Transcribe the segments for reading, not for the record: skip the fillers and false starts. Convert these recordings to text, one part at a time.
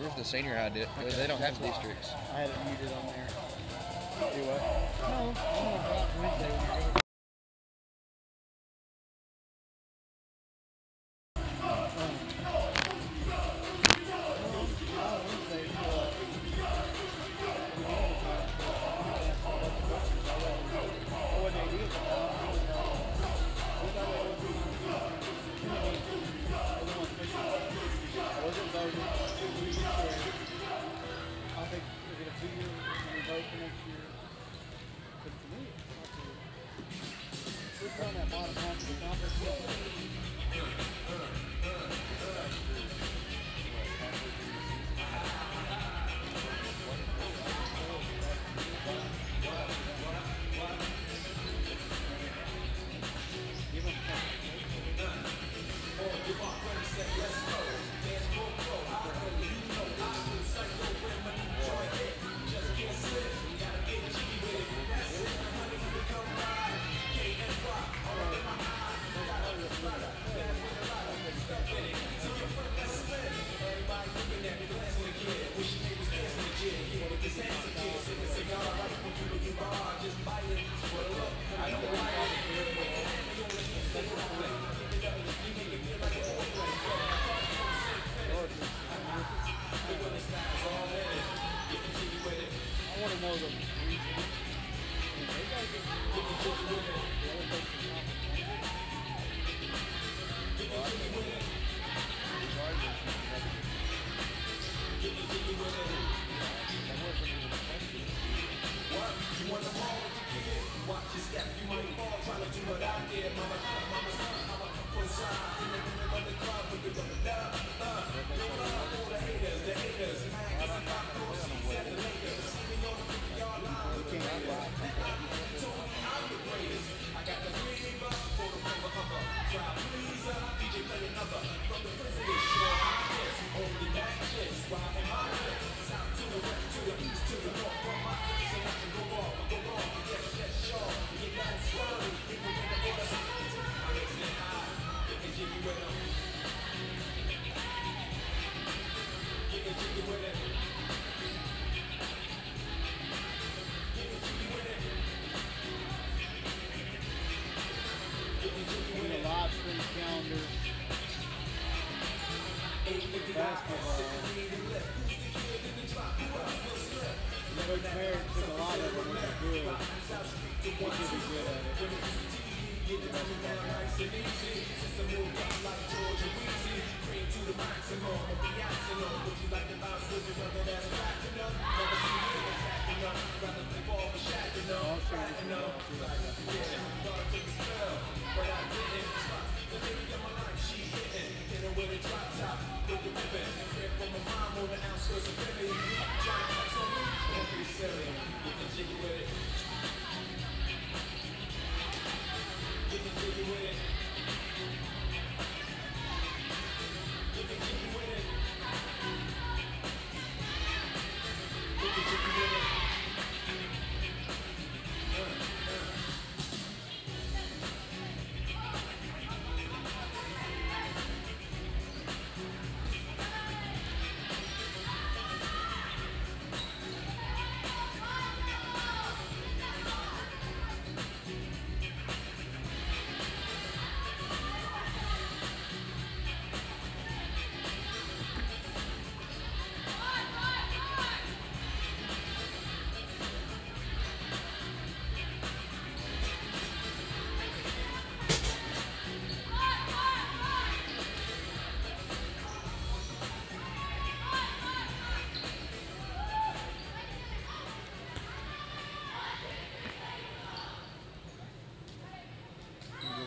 Where's the senior high? They don't have districts. I had it muted on there. Do what? No, I'm going to drop Wednesday when I go.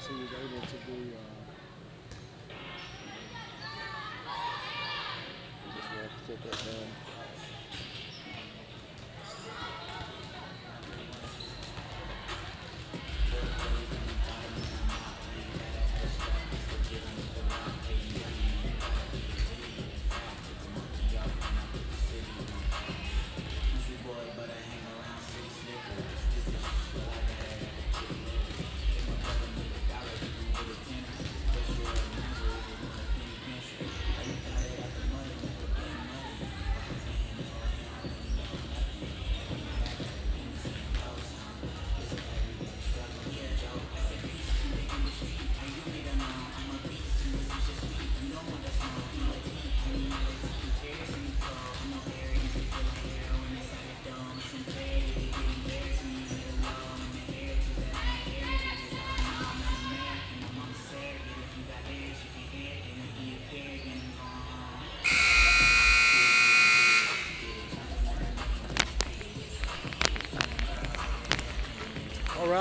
He was able to do Just have to get that done.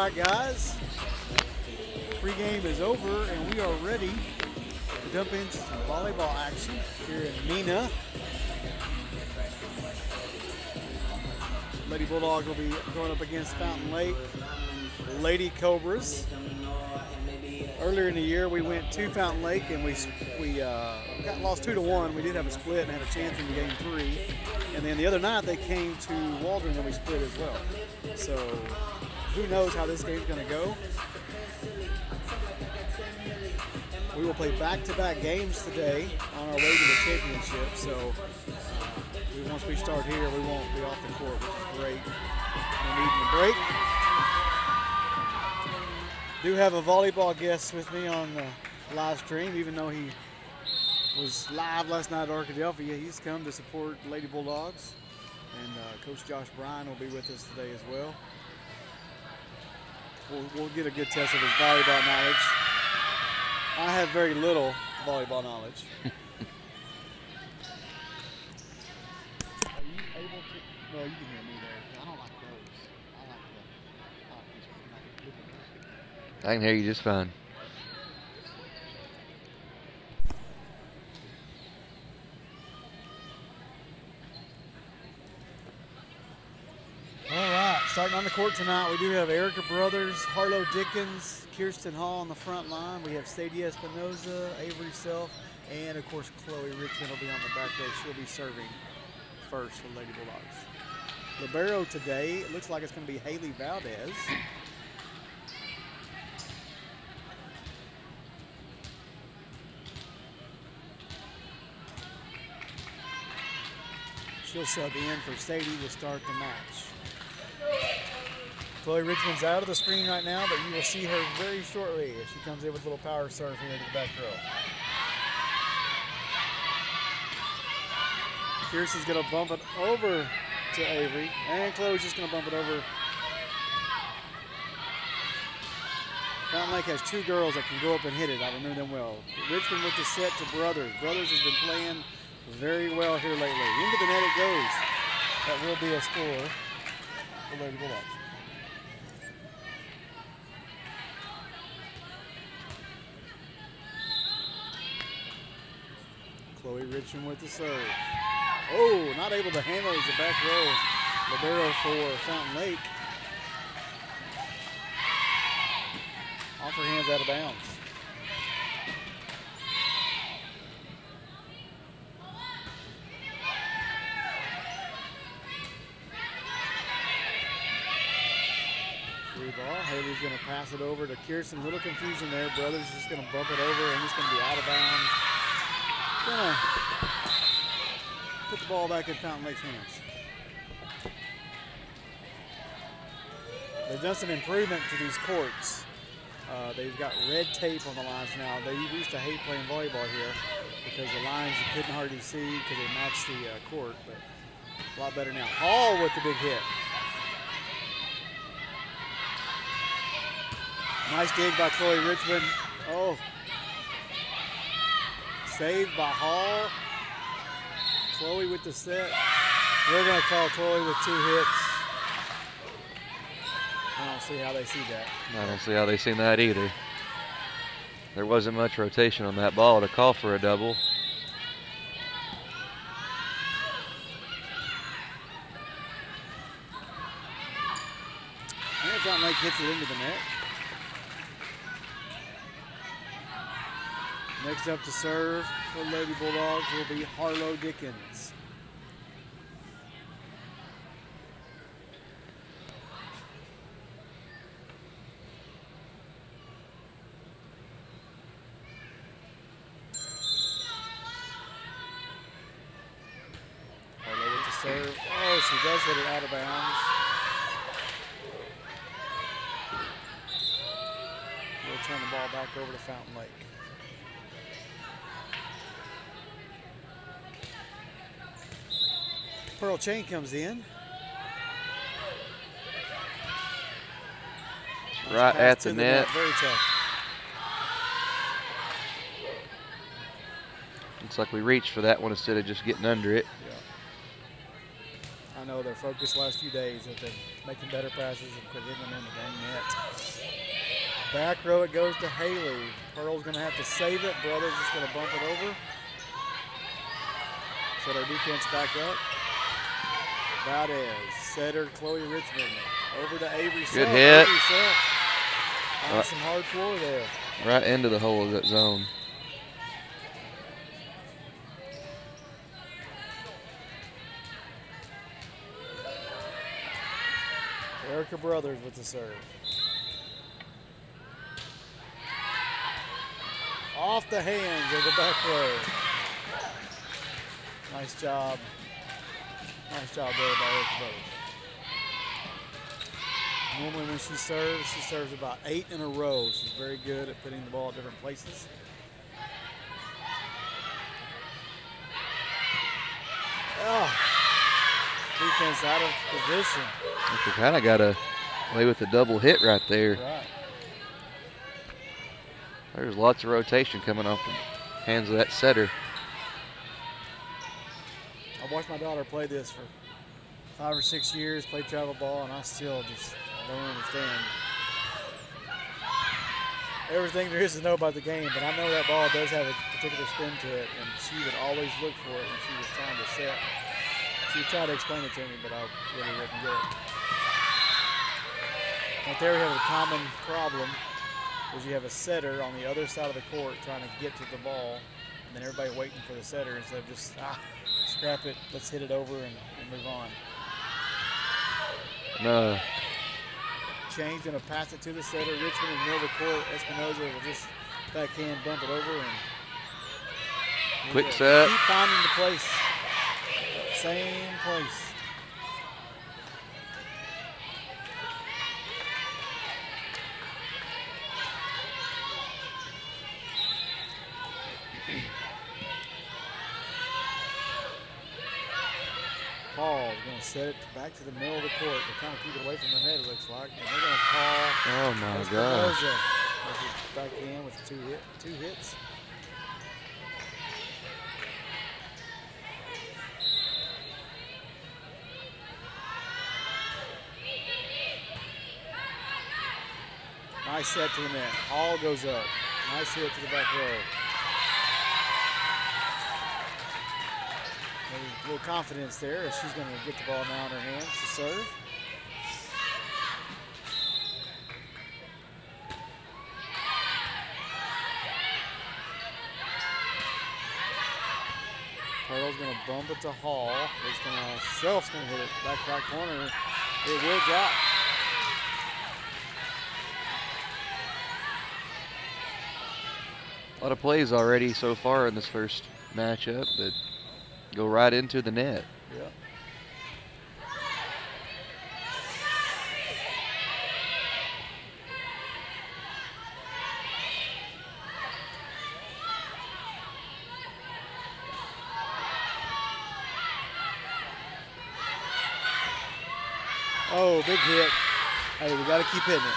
right, guys. Pre-game is over, and we are ready to jump into some volleyball action here in Neenah. Lady Bulldogs will be going up against Fountain Lake Lady Cobras. Earlier in the year, we went to Fountain Lake and we got lost 2-1. We did have a split and had a chance in game 3. And then the other night they came to Waldron and we split as well. So who knows how this game's going to go. We will play back-to-back games today on our way to the championship. So once we start here, we won't be off the court, which is great. No need to break. Do have a volleyball guest with me on the live stream, even though he was live last night at Arkadelphia. He's come to support Lady Bulldogs, and Coach Josh Bryan will be with us today as well. We'll get a good test of his volleyball knowledge. I have very little volleyball knowledge. Are you able to? No, you can hear me there. I don't like those. I like the. I can hear you just fine. All right, starting on the court tonight, we do have Erica Brothers, Harlow Dickens, Kirsten Hall on the front line. We have Stadia Espinoza, Avery Self, and of course Chloe Richmond will be on the back row. She'll be serving first for Lady Bulldogs. Libero today, it looks like it's going to be Haley Valdez. She'll sub in for Sadie to start the match. Chloe Richmond's out of the screen right now, but you will see her very shortly as she comes in with a little power serve here into the back row. Kirsten's going to bump it over to Avery, and Chloe's just going to bump it over. Fountain Lake has 2 girls that can go up and hit it. I remember them well. Richmond with the set to Brothers. Brothers has been playing very well here lately. Into the net it goes. That will be a score for Lady Bulldogs. Chloe Richmond with the serve. Oh, not able to handle it as the back row. Libero for Fountain Lake. Off her hands, out of bounds. Free ball. Haley's going to pass it over to Kirsten. Little confusion there. Brothers is just going to bump it over, and it's going to be out of bounds. Going to put the ball back in Fountain Lake's hands. They've done some improvement to these courts. They've got red tape on the lines now. They used to hate playing volleyball here because the lines you couldn't hardly see because they matched the court, but a lot better now. Hall with the big hit. Nice dig by Chloe Richmond. Oh. Saved by Hall. Chloe with the set. They're going to call Chloe with 2 hits. I don't see how they see that. I don't see how they seen that either. There wasn't much rotation on that ball to call for a double. And Fountain Lake hits it into the net. Next up to serve for Lady Bulldogs will be Harlow Dickens. Harlow with the serve. Oh, she does hit it out of bounds. We'll turn the ball back over to Fountain Lake. Pearl Chain comes in. Right at the net. Very tough. Looks like we reached for that one instead of just getting under it. Yeah. I know they're focused the last few days that they're making better passes and quit hitting them in the dang net. Back row it goes to Haley. Pearl's going to have to save it. Brothers is going to bump it over. Set our defense back up. Valdez, setter Chloe Richmond. Over to Avery Self. Good hit. Avery Self. Some hard floor there. Right into the hole of that zone. Erica Brothers with the serve. Off the hands of the back row. Nice job. Nice job there by Erica Brothers. Normally when she serves about 8 in a row. She's very good at putting the ball at different places. Oh, defense out of position. We kind of got away with a double hit right there. Right. There's lots of rotation coming off the hands of that setter. I watched my daughter play this for 5 or 6 years, play travel ball, and I still just don't understand everything there is to know about the game. But I know that ball does have a particular spin to it, and she would always look for it when she was trying to set. She would try to explain it to me, but I really wouldn't get it. Right there we have a common problem, is you have a setter on the other side of the court trying to get to the ball, and then everybody waiting for the setter instead of just, scrap it, let's hit it over and move on. No. Change, gonna pass it to the setter. Richmond in the middle of the court. Espinoza will just backhand bump it over and quick set. Keep finding the place. Same place. Paul is going to set it back to the middle of the court. They're trying to keep it away from the net, it looks like. And they're going to call. Oh my gosh. Back in with two hits. Nice set to the net. Hall goes up. Nice hit to the back row. A little confidence there as she's going to get the ball now in her hands to serve. Pearl's going to bump it to Hall. Self's going to hit it back right corner. It will drop. A lot of plays already so far in this first matchup, but go right into the net. Yep. Oh, big hit. Hey, we got to keep hitting it.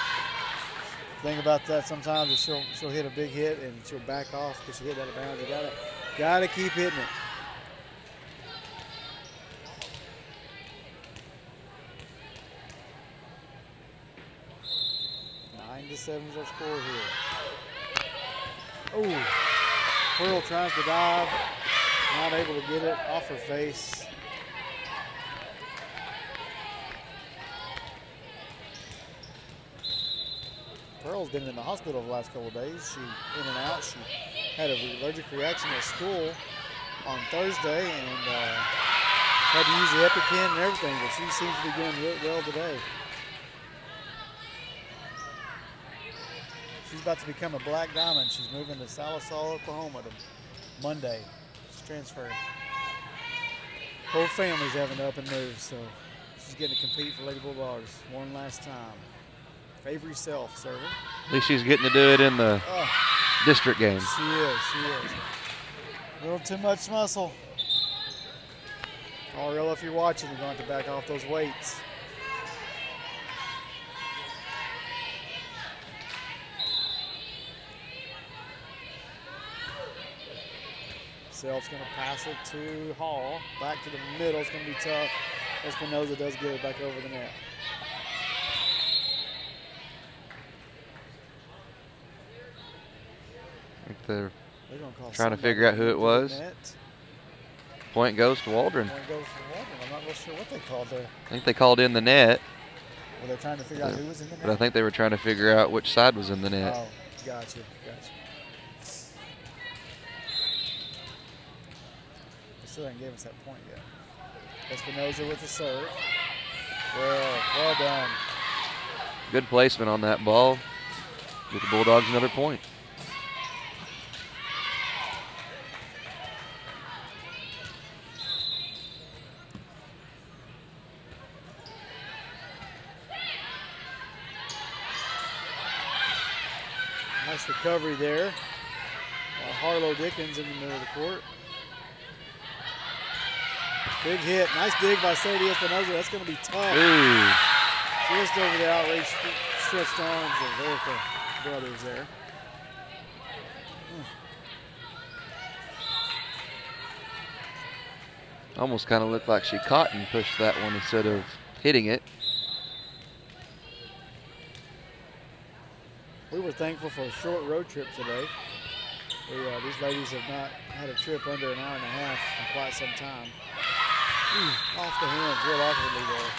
The thing about that sometimes is she'll hit a big hit and she'll back off because she hit out of bounds. You gotta keep hitting it. Nine to 7 is our score here. Oh, Pearl tries to dive, not able to get it off her face. Pearl's been in the hospital the last couple of days. She in and out. She had an allergic reaction at school on Thursday and had to use the EpiPen and everything, but she seems to be doing well today. She's about to become a black diamond. She's moving to Sallisaw, Oklahoma to Monday. She's transferring. Whole family's having to up and move, so she's getting to compete for Lady Bulldogs one last time. Avery Self serving. At least she's getting to do it in the district game. She is. A little too much muscle. Ariella, if you're watching, you're going to have to back off those weights. Self's going to pass it to Hall. Back to the middle. It's going to be tough. Espinoza does get it back over the net. I think they're They're gonna call trying to figure out who it was. Point goes to Waldron. Point goes to Waldron. I'm not real sure what they called there. I think they called in the net. Were they trying to figure out who was in the net? But I think they were trying to figure out which side was in the net. Oh, gotcha. They still haven't gave us that point yet. Espinoza with the serve. Well done. Good placement on that ball. Give the Bulldogs another point. Nice recovery there. Harlow Dickens in the middle of the court. Big hit. Nice dig by Sadie Espinoza. That's going to be tough. Ooh. Just over the outraged stretched arms of Erica Brothers there. Almost kind of looked like she caught and pushed that one instead of hitting it. We were thankful for a short road trip today. These ladies have not had a trip under an hour and a half in quite some time. Off the hands, real awkwardly there.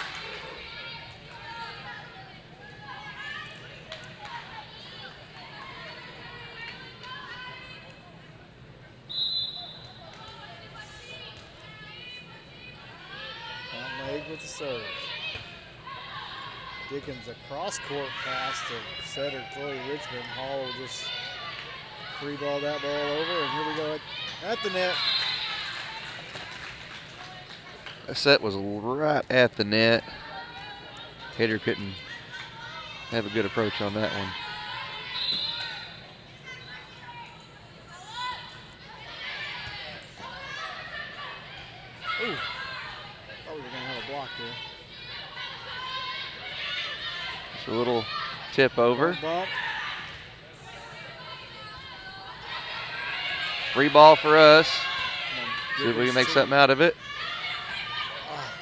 Down leg with the serve. Dickens a cross-court pass to setter Chloe Richmond. Hall will just free ball that ball over, and here we go at the net. That set was right at the net. Hitter couldn't have a good approach on that one. Ooh, thought we were going to have a block there. Just a little tip over. Bump. Free ball for us. See if we can make something out of it.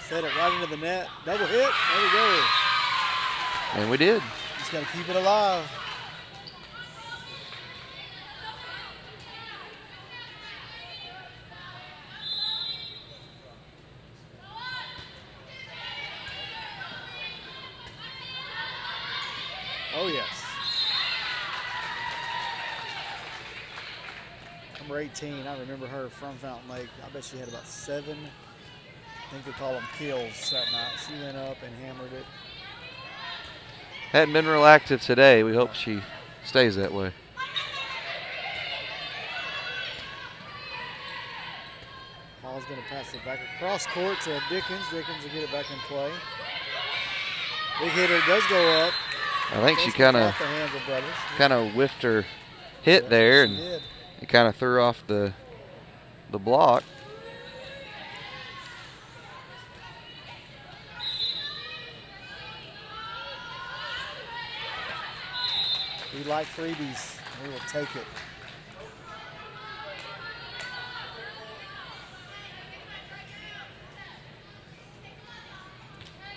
Set it right into the net. Double hit. There we go. And we did. Just got to keep it alive. Oh, yes. Number 18, I remember her from Fountain Lake. I bet she had about 7, I think they call them kills that night. She went up and hammered it. Hadn't been real active today. We hope she stays that way. Hall's going to pass it back across court to Dickens. Dickens will get it back in play. Big hitter does go up. I think she kind of whiffed her hit there, and it kind of threw off the block. We like freebies. We will take it.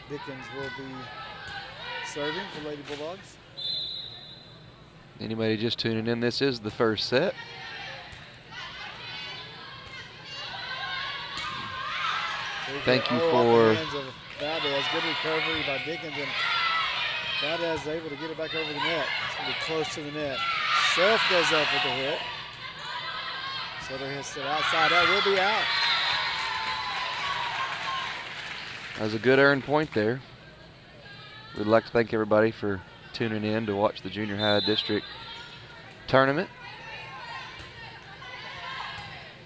Dickens will be serving for Lady Bulldogs. Anybody just tuning in, this is the first set. Thank you for Valdez. Good recovery by Dickens, and Valdez is able to get it back over the net. It's going to be close to the net. Self goes up with the hit. Sutter hits it outside. That will be out. That was a good earned point there. We'd like to thank everybody for tuning in to watch the Junior High District Tournament.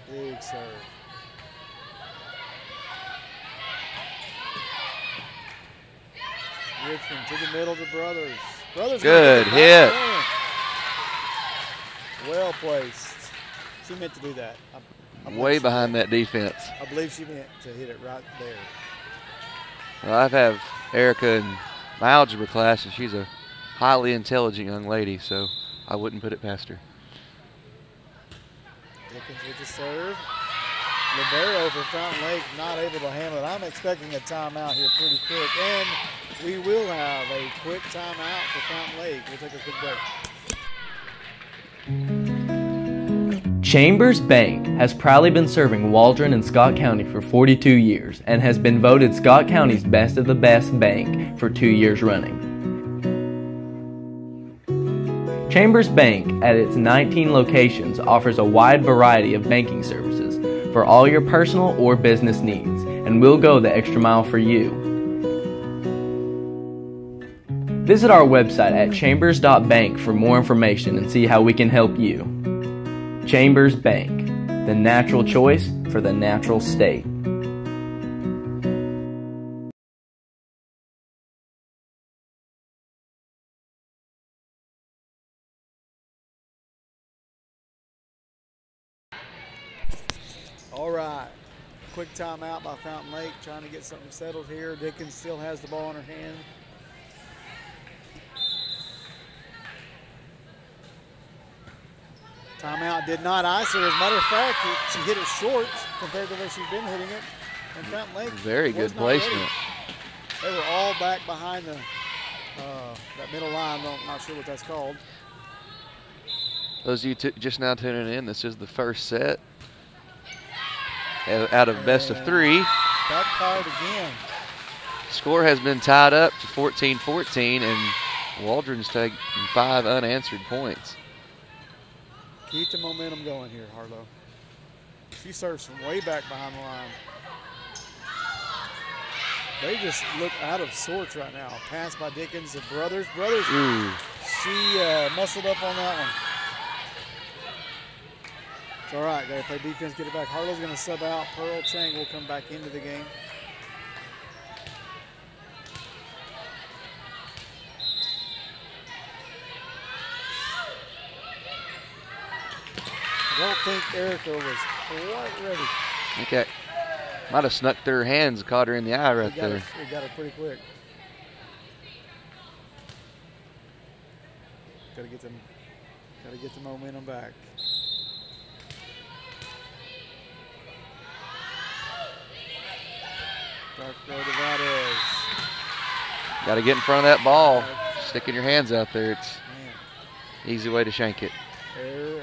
Big serve. Richmond to the middle to Brothers. Brothers good hit. Well placed. She meant to do that. Way behind that defense. I believe she meant to hit it right there. Well, I've had Erica in my algebra class, and she's a highly intelligent young lady, so I wouldn't put it past her. Dickens with the serve. Libero for Fountain Lake not able to handle it. I'm expecting a timeout here pretty quick, and we will have a quick timeout for Fountain Lake. We'll take a quick break. Chambers Bank has proudly been serving Waldron and Scott County for 42 years and has been voted Scott County's best of the best bank for 2 years running. Chambers Bank, at its 19 locations, offers a wide variety of banking services for all your personal or business needs, and we'll go the extra mile for you. Visit our website at chambers.bank for more information and see how we can help you. Chambers Bank, the natural choice for the natural state. All right, quick timeout by Fountain Lake, trying to get something settled here. Dickens still has the ball in her hand. Timeout did not ice her. As a matter of fact, she hit it short compared to where she's been hitting it. And Fountain Lake Very good placement. Ready. They were all back behind the that middle line. I'm not sure what that's called. Those of you just now tuning in, this is the first set out of best of 3. Backfired again. Score has been tied up to 14-14, and Waldron's taking 5 unanswered points. Keep the momentum going here, Harlow. She serves from way back behind the line. They just look out of sorts right now. Pass by Dickens and Brothers. Ooh. She muscled up on that one. It's all right, gotta play defense, get it back. Harlow's gonna sub out. Pearl Chang will come back into the game. I don't think Erica was quite ready. Okay. Might have snuck through her hands and caught her in the eye right there. He got her pretty quick. Gotta get the momentum back. Dark row to Valdez. Got to get in front of that ball. Sticking your hands out there, it's Man. easy way to shank it. Error.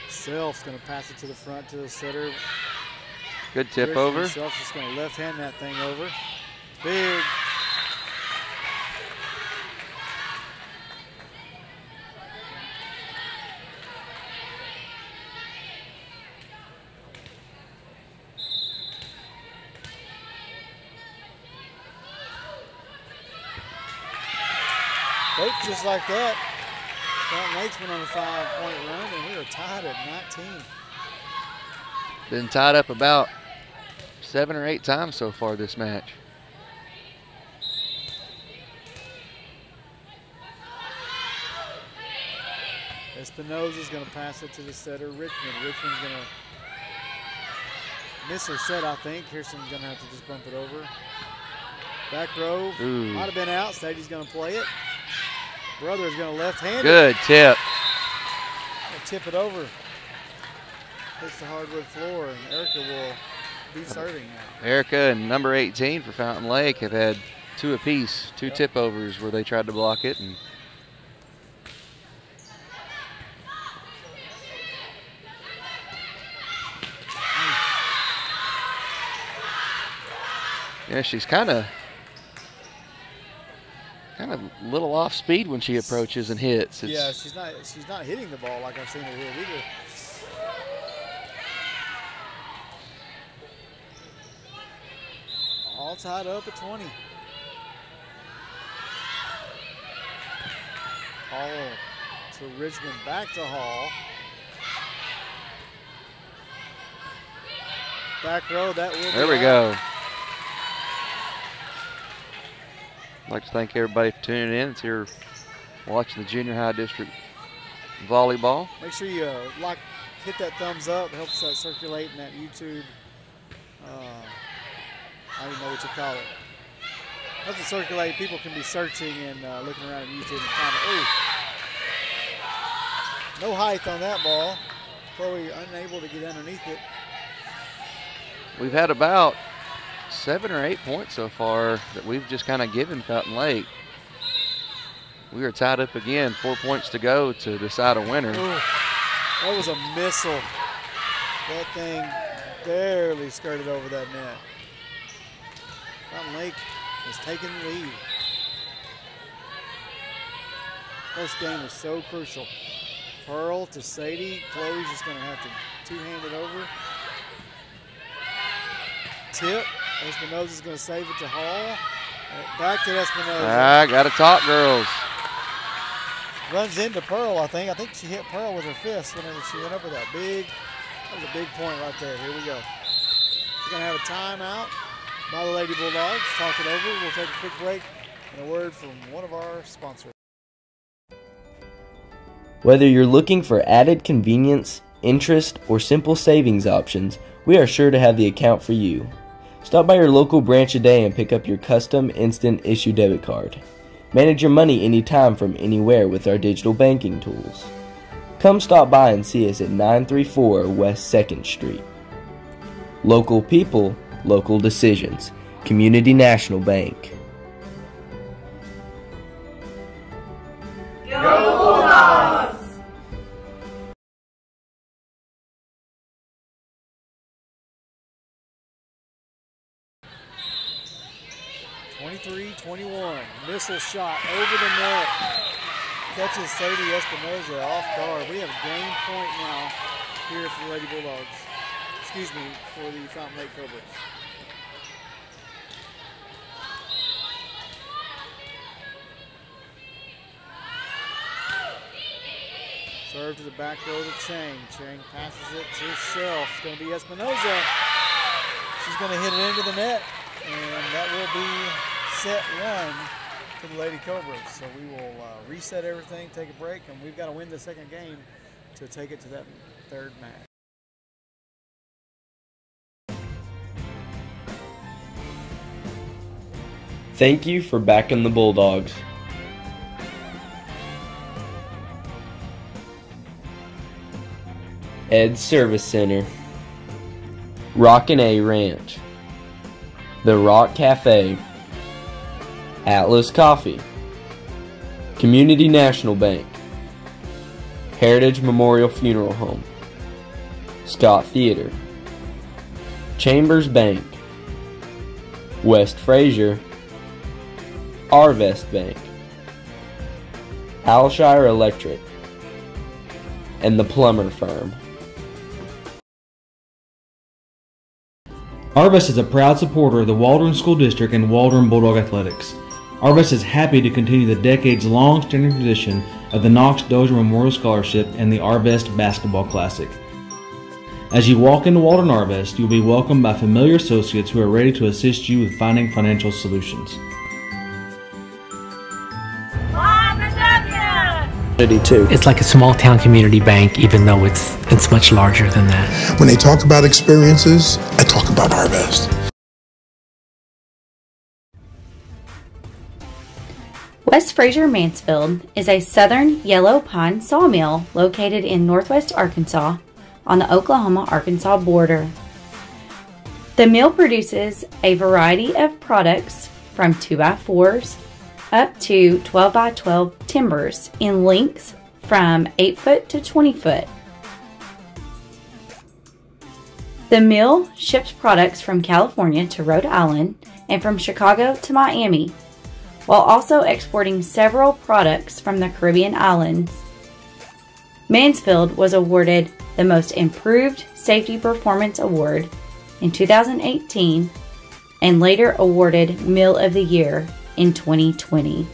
Self's going to pass it to the front to the setter. Good tip over. Self's just going to left-hand that thing over. Big. Vote just like that. Fountain Lake's been on a 5-point run, and we are tied at 19. Been tied up about 7 or 8 times so far this match. Espinosa's going to pass it to the setter, Richmond. Richmond's going to miss her set, I think. Kirsten's going to have to just bump it over. Back row. Ooh. Might have been out. Stady's going to play it. Brother's going to left-hand Good tip. Tip it over. Hits the hardwood floor, and Erica will be serving now. Erica and number 18 for Fountain Lake have had 2 apiece, 2 tip overs where they tried to block it. And yeah, she's kind of a little off speed when she approaches and hits. Yeah, she's not hitting the ball like I've seen her hit either. All tied up at 20. Hall to Richmond, back to Hall. Back row, that will be there we out. go. I'd like to thank everybody for tuning in. It's here watching the Junior High District volleyball. Make sure you hit that thumbs up. It helps that circulate in that YouTube. I don't know what you call it. Doesn't circulate. People can be searching and looking around on YouTube and find it. Ooh. No height on that ball. Chloe unable to get underneath it. We've had about 7 or 8 points so far that we've just kind of given Fountain Lake. We are tied up again, 4 points to go to decide a winner. Ooh, that was a missile. That thing barely skirted over that net. Fountain Lake has taken the lead. First game was so crucial. Pearl to Sadie. Chloe's just going to have to two-hand it over. Tip. Espinosa's going to save it to Hall. Back to Espinosa. Got to talk, girls. Runs into Pearl, I think. I think she hit Pearl with her fist whenever she went up with that big. That was a big point right there. Here we go. We're going to have a timeout by the Lady Bulldogs. Talk it over. We'll take a quick break and a word from one of our sponsors. Whether you're looking for added convenience, interest, or simple savings options, we are sure to have the account for you. Stop by your local branch today and pick up your custom instant issue debit card. Manage your money anytime from anywhere with our digital banking tools. Come stop by and see us at 934 West 2nd Street. Local people, local decisions. Community National Bank. Go Bulldogs! 23-21. Missile shot over the net. Catches Sadie Espinosa off guard. We have a game point now here for the Lady Bulldogs. Excuse me, for the Fountain Lake Cobras. Serve to the back row to Chang. Chang passes it to herself. It's going to be Espinosa. She's going to hit it into the net, and that will be set one for the Lady Cobras. So we will reset everything, take a break, and we've got to win the second game to take it to that third match. Thank you for backing the Bulldogs. Ed Service Center, Rockin' A Ranch, The Rock Cafe, Atlas Coffee, Community National Bank, Heritage Memorial Funeral Home, Scott Theater, Chambers Bank, West Fraser, Arvest Bank, Alshire Electric, and the Plumber Firm. Arvest is a proud supporter of the Waldron School District and Waldron Bulldog Athletics. Arvest is happy to continue the decades-long standing tradition of the Knox Dozier Memorial Scholarship and the Arvest Basketball Classic. As you walk into Waldron Arvest, you'll be welcomed by familiar associates who are ready to assist you with finding financial solutions. It's like a small town community bank, even though it's much larger than that. When they talk about experiences, I talk about Arvest. West Fraser Mansfield is a southern yellow pine sawmill located in northwest Arkansas on the Oklahoma-Arkansas border. The mill produces a variety of products from 2x4s up to 12x12 timbers in lengths from 8 foot to 20 foot. The mill ships products from California to Rhode Island and from Chicago to Miami, while also exporting several products from the Caribbean islands. Mansfield was awarded the Most Improved Safety Performance Award in 2018 and later awarded Mill of the Year in 2020.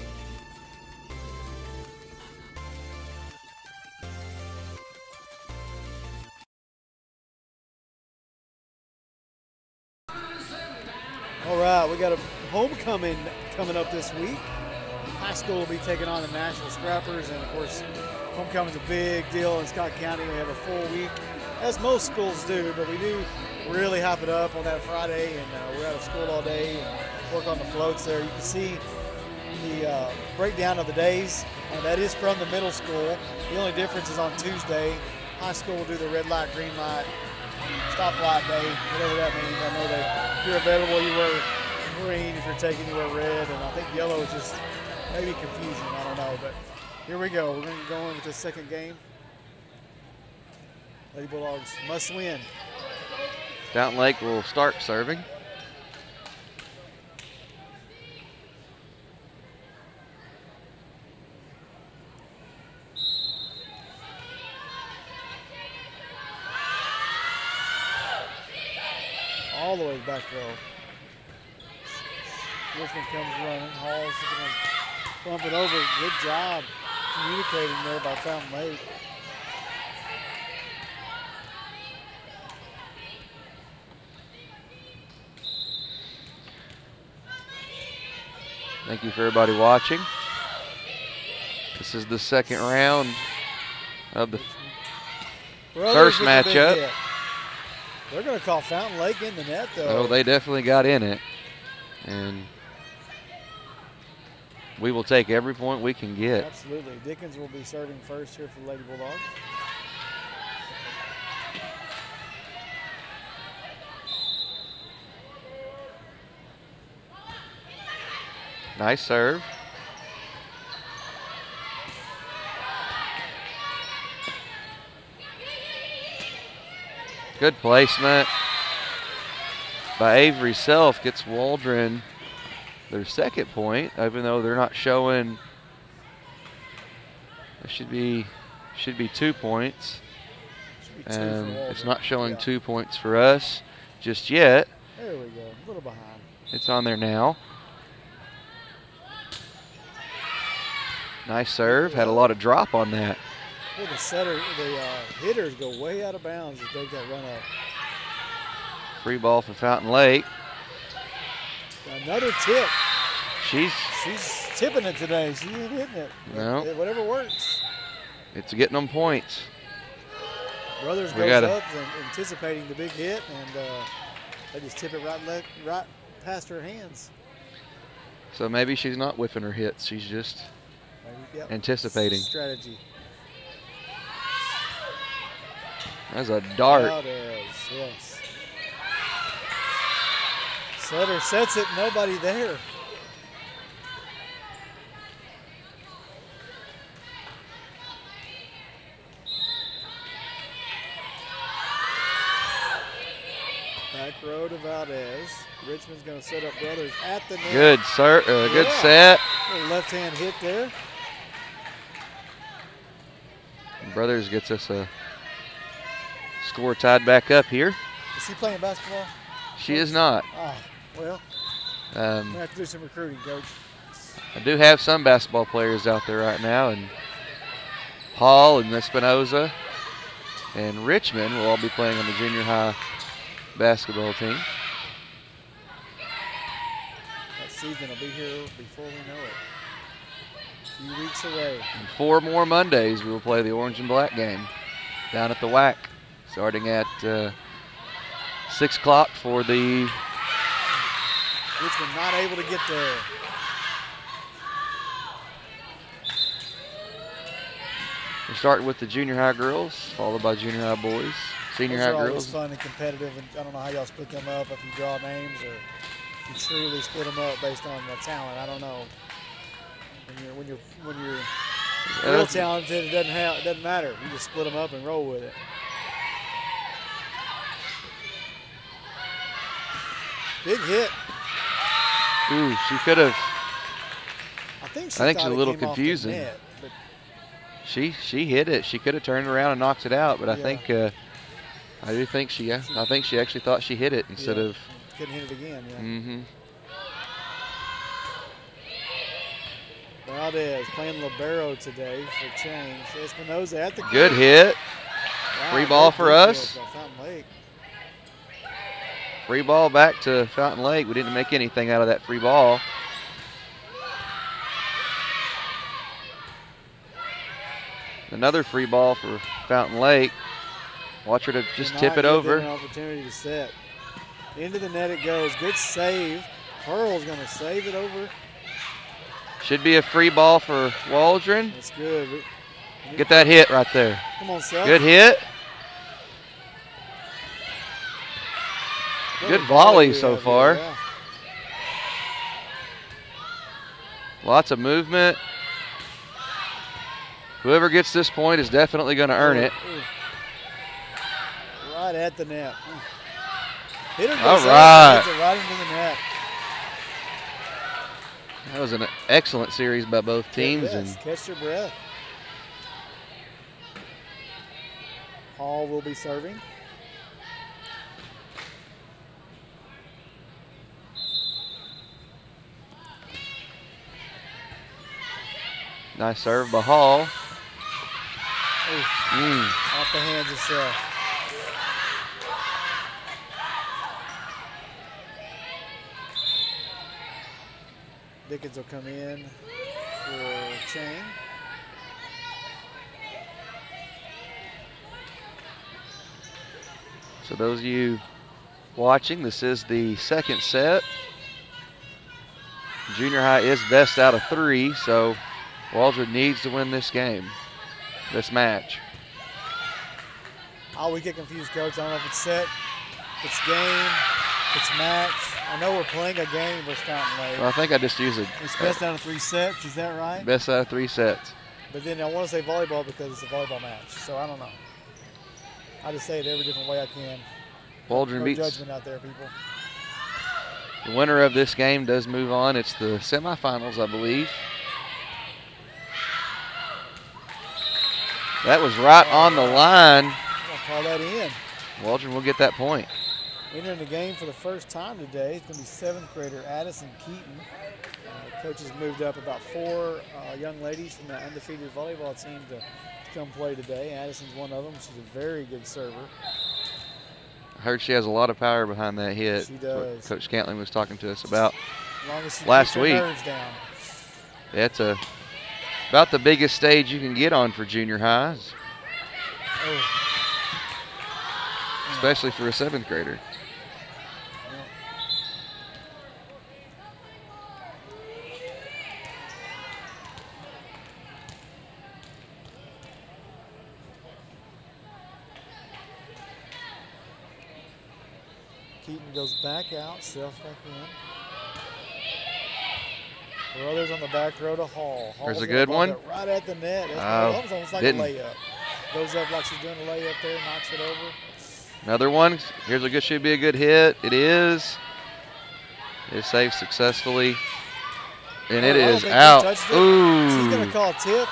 All right, we got a homecoming coming up this week. High school will be taking on the Nashville Scrappers, and of course, homecoming's a big deal in Scott County. We have a full week, as most schools do, but we do really hype it up on that Friday, and we're out of school all day. And work on the floats there. You can see the breakdown of the days. That is from the middle school. The only difference is on Tuesday, high school will do the red light, green light, stoplight day, whatever that means. I know that if you're available, you wear green. If you're taking, you wear red. And I think yellow is just maybe confusion. I don't know. But here we go. We're going to go in with the second game. Lady Bulldogs must win. Fountain Lake will start serving. All the way back row. Richmond comes running. Hall's going to bump it over. Good job communicating there by Fountain Lake. Thank you for everybody watching. This is the second round of the first matchup. They're going to call Fountain Lake in the net, though. Oh, they definitely got in it. And we will take every point we can get. Absolutely. Dickens will be serving first here for the Lady Bulldogs. Nice serve. Good placement by Avery Self. Gets Waldron their second point, even though they're not showing. It should be 2 points. And it's not showing 2 points for us just yet. There we go, a little behind. It's on there now. Nice serve. Had a lot of drop on that. Well, the hitters go way out of bounds to take that run up. Free ball for Fountain Lake. Another tip. She's tipping it today. She ain't hitting it. No. Whatever works. It's getting them points. Brothers goes up and anticipating the big hit, and they just tip it right past her hands. So maybe she's not whiffing her hits. She's just anticipating. Strategy. That's a dart. Valdez, yes. Setter sets it, nobody there. Back row to Valdez. Richmond's going to set up Brothers at the net. Good, sir. Good set. Little left-hand hit there. Brothers gets us a score tied back up here. Is he playing basketball? She is not. Oh, well, we have to do some recruiting, Coach. I do have some basketball players out there right now, and Hall and Espinoza and Richmond will all be playing on the junior high basketball team. That season will be here before we know it. A few weeks away. In 4 more Mondays, we will play the orange and black game down at the WAC, starting at 6 o'clock for the. Richmond not able to get there. We're starting with the junior high girls, followed by junior high boys, senior high girls. Always fun and competitive, and I don't know how y'all split them up, if you draw names or if you truly split them up based on the talent. I don't know. When you're real talented, it doesn't matter. You just split them up and roll with it. Big hit. Ooh, she could have. I think it's a little confusing. Net, she hit it. She could have turned around and knocked it out, but I think I do think she actually thought she hit it instead of. Couldn't hit it again. Yeah. Mm-hmm. Valdez playing libero today for change. Espinoza at the good hit. Wow, free ball for us. Free ball back to Fountain Lake. We didn't make anything out of that free ball. Another free ball for Fountain Lake. Watch her to just tip it over. An opportunity to set. Into the net it goes. Good save Pearl's going to save it over. Should be a free ball for Waldron. That's good. Get that hit right there. Come on, Seth. Good hit. Good volley so far. Yeah. Lots of movement. Whoever gets this point is definitely going to earn it. Right at the net. Hit it. All right. Hits it right into the net. That was an excellent series by both teams. Yes, And catch your breath. Hall will be serving. nice serve by Hall. Off the hands of Seth. Dickens will come in for Chang. So those of you watching, this is the second set. Junior high is best out of 3, so Waldron needs to win this game, this match. I always get confused, Coach. I don't know if it's set, if it's game, if it's match. I know we're playing a game versus Fountain Lake. Well, I think I just use it. It's best out of 3 sets, is that right? Best out of 3 sets. But then I want to say volleyball because it's a volleyball match, so I don't know. I just say it every different way I can. Waldron No beats. judgment out there, people. The winner of this game does move on. It's the semifinals, I believe. That was right on the line. I'll call that in. Waldron will get that point. Entering the game for the first time today, it's going to be 7th grader Addison Keaton. Coach has moved up about 4 young ladies from the undefeated volleyball team to come play today. Addison's one of them. She's a very good server. I heard she has a lot of power behind that hit. She does. What Coach Scantling was talking to us about As long as she last keeps her week. nerves down. It's about the biggest stage you can get on for junior highs, Oh. especially for a 7th grader. Keaton goes back out, Self back in. Brothers on the back row to Hall. There's Hall's a good gonna one. bump it right at the net. That was almost like didn't. a layup. Goes up like she's doing a layup there, knocks it over. Another one. Here's a good, should be a good hit. It is. It's saved successfully. And it I don't is think we out. touched it. Ooh. She's going to call a tip.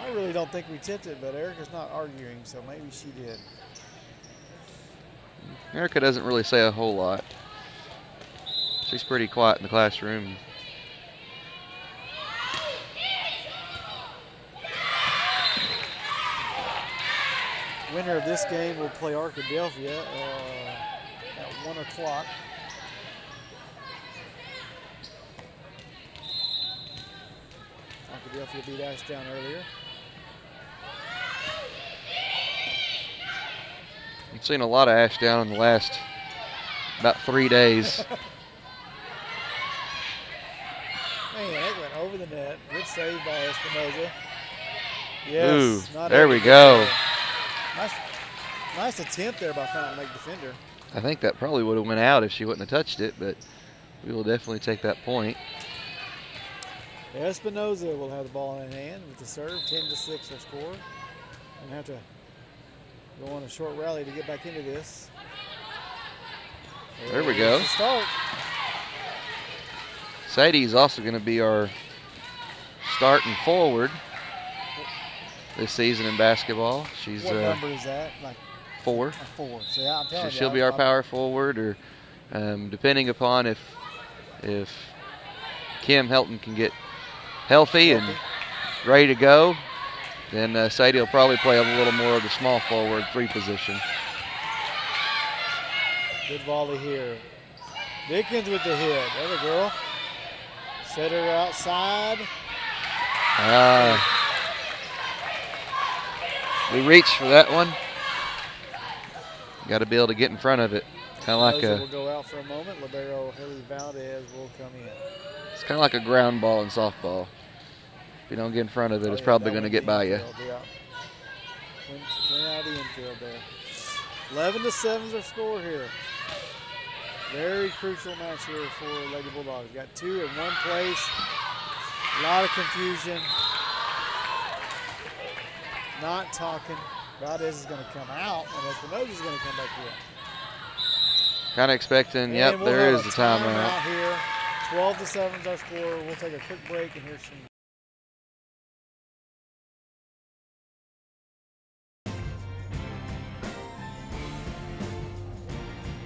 I really don't think we tipped it, but Erica's not arguing, so maybe she did. Erica doesn't really say a whole lot. She's pretty quiet in the classroom. Winner of this game will play Arkadelphia at 1 o'clock. Arkadelphia beat Ashdown earlier. I've seen a lot of Ashdown in the last about 3 days. Man, that went over the net. Good save by Espinoza. Yes. Ooh, not there able we to go. get there. Nice attempt there by Fountain Lake defender. I think that probably would have went out if she wouldn't have touched it, but we will definitely take that point. Espinoza will have the ball in hand with the serve. 10-6 her score. And have to go on a short rally to get back into this. There we go. The start. Sadie's also going to be our starting forward this season in basketball. She's What number is that? Like 4. a 4. So yeah, I'm telling you. She'll be our power forward, or depending upon if Kim Helton can get healthy and ready to go, then Sadie will probably play a little more of the small forward 3 position. Good volley here. Dickens with the hit. There, girl. Set her outside. We reached for that one. Got to be able to get in front of it. Kind of like will go out for a moment. Libero Haley Valdez will come in. It's kind of like a ground ball in softball. If you don't get in front of it, it's probably going to get by you. Yeah. Went out of the infield there. 11-7 is our score here. Very crucial match here for Lady Bulldogs. Got two in one place. A lot of confusion. Not talking. Valdez is going to come out, and Espinosa is going to come back in. Kind of expecting, And yep, we'll there have is a the timeout. Here. 12-7 is our score. We'll take a quick break and hear some.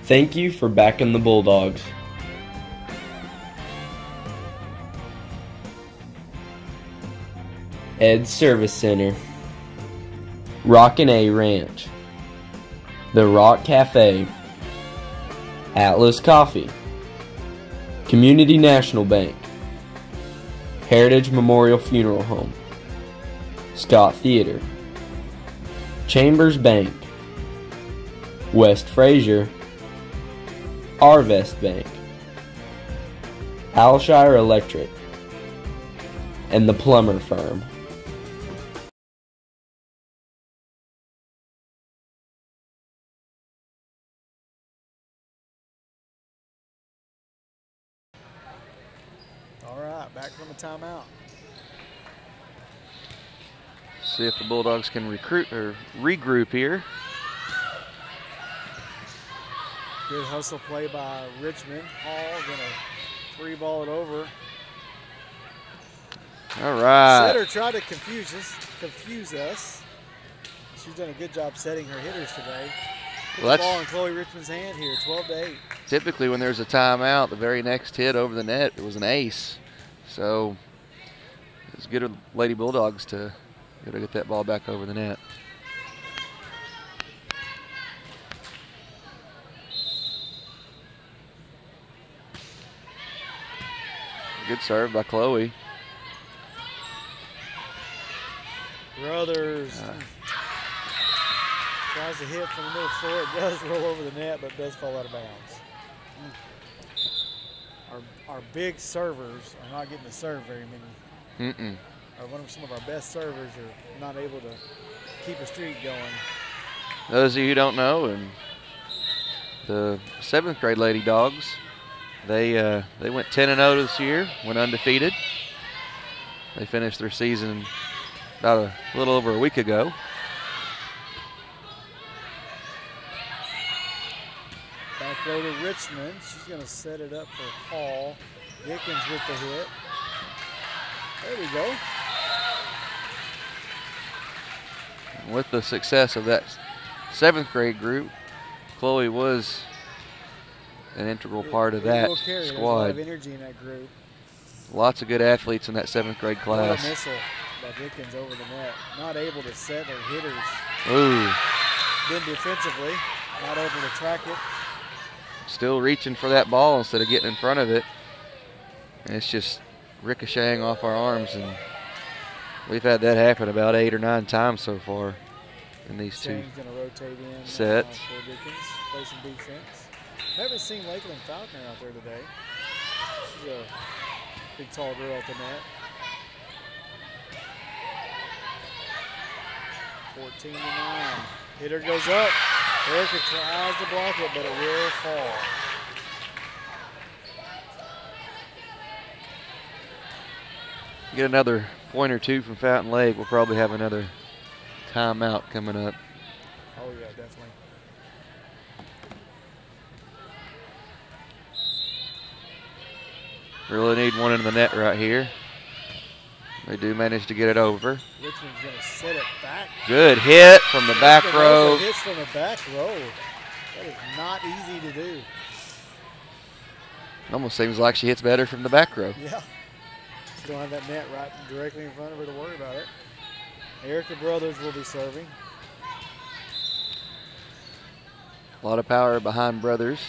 Thank you for backing the Bulldogs. Ed Service Center, Rockin' A Ranch, The Rock Cafe, Atlas Coffee, Community National Bank, Heritage Memorial Funeral Home, Scott Theater, Chambers Bank, West Fraser, Arvest Bank, Alshire Electric, and the Plumber Firm. All right, back from the timeout. See if the Bulldogs can recruit or regroup here. Good hustle play by Richmond. Hall going to free ball it over. All right. Setter tried to confuse us. She's done a good job setting her hitters today. Put the ball in Chloe Richmond's hand here, 12-8. Typically when there's a timeout, the very next hit over the net, it was an ace. So it's good of Lady Bulldogs to get that ball back over the net. Good serve by Chloe. Brothers tries to hit from the middle floor. It does roll over the net, but does fall out of bounds. Our big servers are not getting to serve very many. Some of our best servers are not able to keep a streak going. Those of you who don't know, and the 7th grade Lady Dogs, they went 10-0 this year, went undefeated. They finished their season about a little over a week ago. Back row to Richmond. She's going to set it up for Hall. Dickens with the hit. There we go. With the success of that 7th grade group, Chloe was an integral part of that squad. There's a lot of energy in that group. Lots of good athletes in that 7th grade class. What a missile by Dickens over the net. Not able to set her hitters. Ooh. Then defensively, not able to track it. Still reaching for that ball instead of getting in front of it. And it's just ricocheting off our arms, and we've had that happen about 8 or 9 times so far in these two gonna rotate in sets. For Dickens, play some defense. Haven't seen Lakeland Falconer out there today. She's a big, tall girl at the net. 14-9. Hitter goes up. Erica tries to block it, but it will fall. Get another point or two from Fountain Lake, we'll probably have another timeout coming up. Oh yeah, definitely. Really need one in the net right here. They do manage to get it over. Richmond's going to set it back. Good hit from the back row. Hits from the back row. That is not easy to do. It almost seems like she hits better from the back row. Yeah. She don't have that net right directly in front of her to worry about it. Erica Brothers will be serving. A lot of power behind Brothers.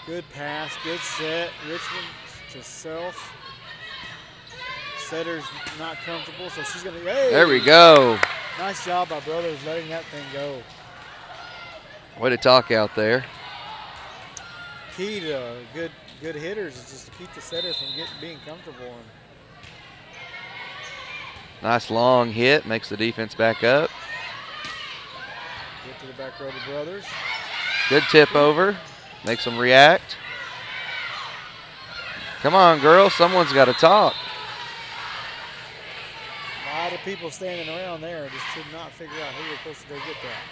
Good pass, good set. Richmond to self. Setter's not comfortable, so she's going to. Hey! There we go. Nice job by Brothers letting that thing go. Way to talk out there. Key to good hitters is just to keep the setter from being comfortable. Nice long hit, makes the defense back up. Get to the back row of the Brothers. Good tip over, makes them react. Come on, girls, someone's got to talk. A lot of people standing around there just could not figure out who was supposed to go get that.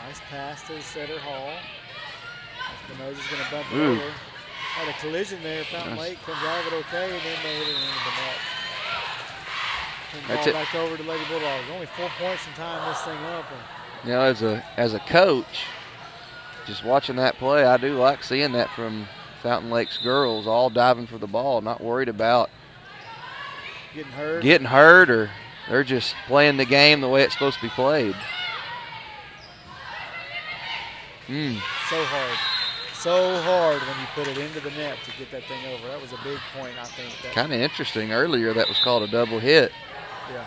Nice pass to the setter Hall. Espinosa's going to bump it over. Had a collision there. Fountain Lake comes out of it okay, and then they hit it into the net. And ball back over to Lady Bulldogs. Only 4 points in tying this thing up. You know, as a coach, just watching that play, I do like seeing that from Fountain Lake's girls, all diving for the ball, not worried about getting hurt, or they're just playing the game the way it's supposed to be played. So hard. So hard when you put it into the net to get that thing over. That was a big point, I think. Kind of interesting. Earlier, that was called a double hit. Yeah.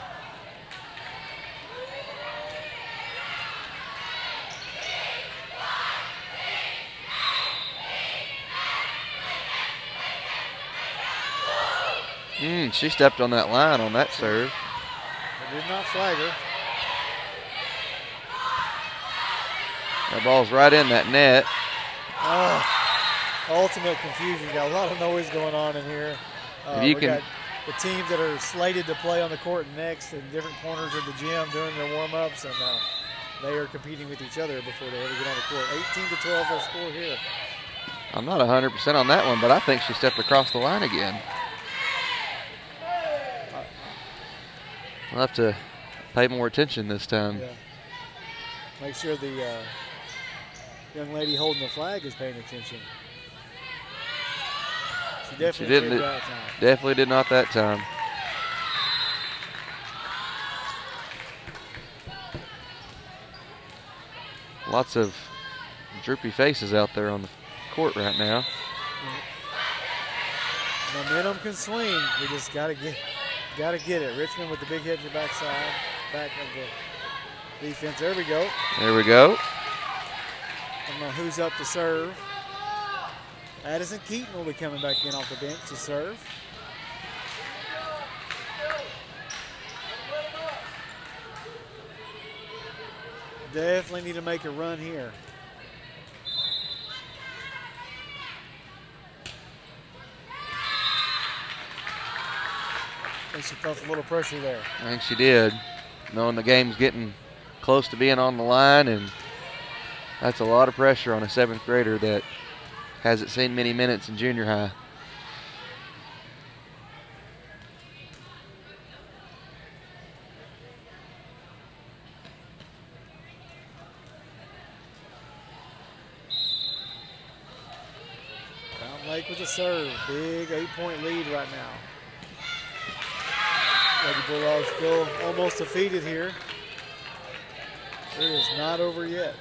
She stepped on that line on that serve. They did not flag her. That ball's right in that net. Ultimate confusion. Got a lot of noise going on in here. We got the teams that are slated to play on the court next in different corners of the gym during their warm-ups, and they are competing with each other before they ever get on the court. 18-12 will score here. I'm not 100% on that one, but I think she stepped across the line again. I'll have to pay more attention this time. Yeah. Make sure the young lady holding the flag is paying attention. She definitely did that time. Definitely did not that time. Lots of droopy faces out there on the court right now. Momentum can swing. We just got to get it. Richmond with the big hit to the backside, back of the defense. There we go. There we go. I don't know who's up to serve. Addison Keaton will be coming back in off the bench to serve. Definitely need to make a run here. I think she felt a little pressure there. I think she did, knowing the game's getting close to being on the line, and that's a lot of pressure on a 7th grader that hasn't seen many minutes in junior high. Fountain Lake with a serve. Big 8-point lead right now. Lady Bulldogs still almost defeated here. It is not over yet.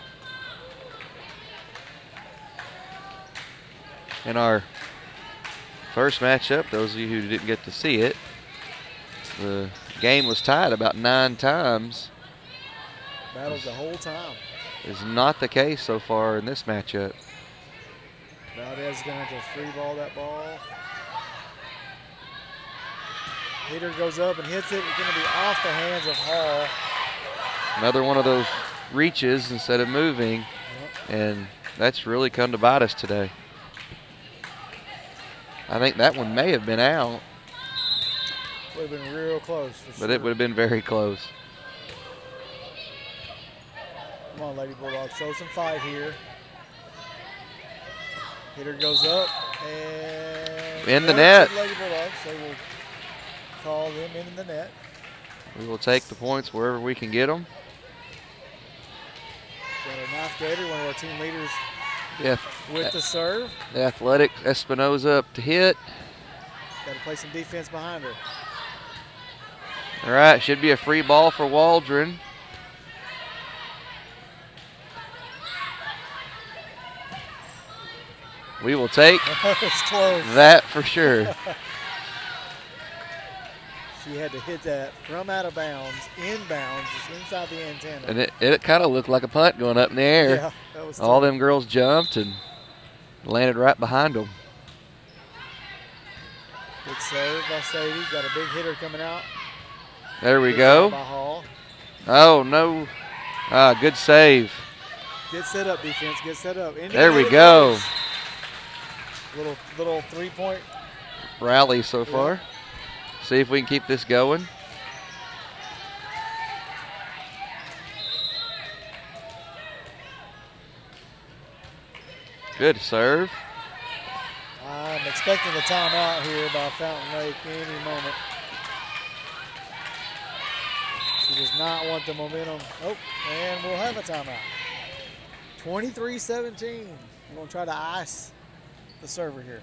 In our first matchup, those of you who didn't get to see it, the game was tied about 9 times. Battled the whole time. Is not the case so far in this matchup. Valdez is going to have to free ball that ball. Hitter goes up and hits it. It's going to be off the hands of Hall. Another one of those reaches instead of moving, and that's really come to bite us today. I think that one may have been out. Would have been real close for sure. But it would have been very close. Come on, Lady Bulldogs, show some fight here. Hitter goes up and in the net. Lady Bulldogs, they will call them in the net. We will take the points wherever we can get them. Got a 9th grader, one of our team leaders, Yeah. with the serve. The athletic Espinosa up to hit. Got to play some defense behind her. All right, should be a free ball for Waldron. We will take that for sure. She had to hit that from out of bounds, inbounds, just inside the antenna. And it kind of looked like a punt going up in the air. Yeah, that was all tough. them girls jumped and landed right behind them. Good save by Sadie. Got a big hitter coming out. There we Good go. job by Hall. Oh, no. Good save. Get set up, defense. Get set up. There we go. Little 3-point rally so far. See if we can keep this going. Good serve. I'm expecting the timeout here by Fountain Lake any moment. She does not want the momentum. Oh, and we'll have a timeout. 23-17. We're going to try to ice the server here.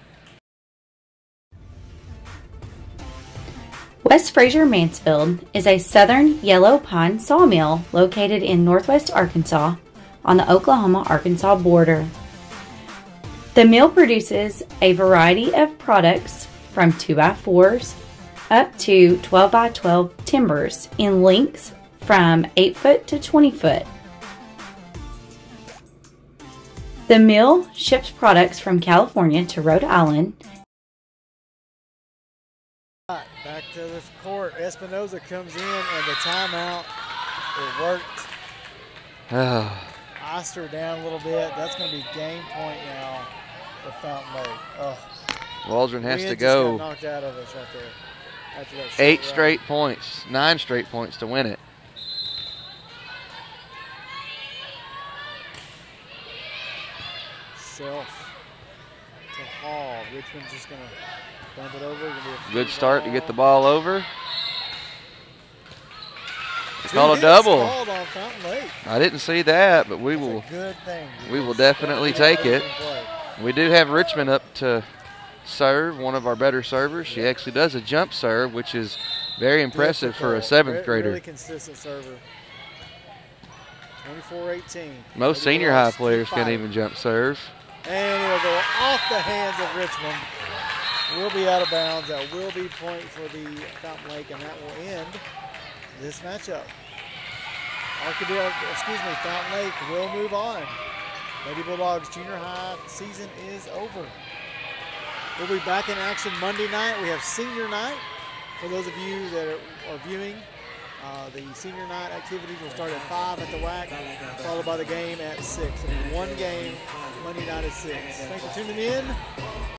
West Fraser Mansfield is a southern yellow pine sawmill located in northwest Arkansas on the Oklahoma-Arkansas border. The mill produces a variety of products from 2x4s up to 12x12 timbers in lengths from 8 foot to 20 foot. The mill ships products from California to Rhode Island. Back to the court. Espinoza comes in and the timeout. It worked. Iced her down a little bit. That's going to be game point now for Fountain Lake. Waldron has to Just go. got knocked out of us right there. After that 8 straight points, 9 straight points to win it. Self to Hall. Richmond's just going to dump it over. Good start to get the ball over. Call a double. Called on Fountain Lake. I didn't see that, but we will. Good thing. We will definitely take it. We do have Richmond up to serve, one of our better servers. She actually does a jump serve, which is very impressive for a 7th grader. Really consistent server. 24-18. Most senior high players can't even jump serve. And it'll go off the hands of Richmond. Will be out of bounds. That will be point for the Fountain Lake, and that will end this matchup. Fountain Lake will move on. Lady Bulldogs junior high season is over. We'll be back in action Monday night. We have senior night. For those of you that are viewing, the senior night activities will start at 5 at the WAC, followed by the game at 6. It'll be one game Monday night at 6. Thanks for tuning in.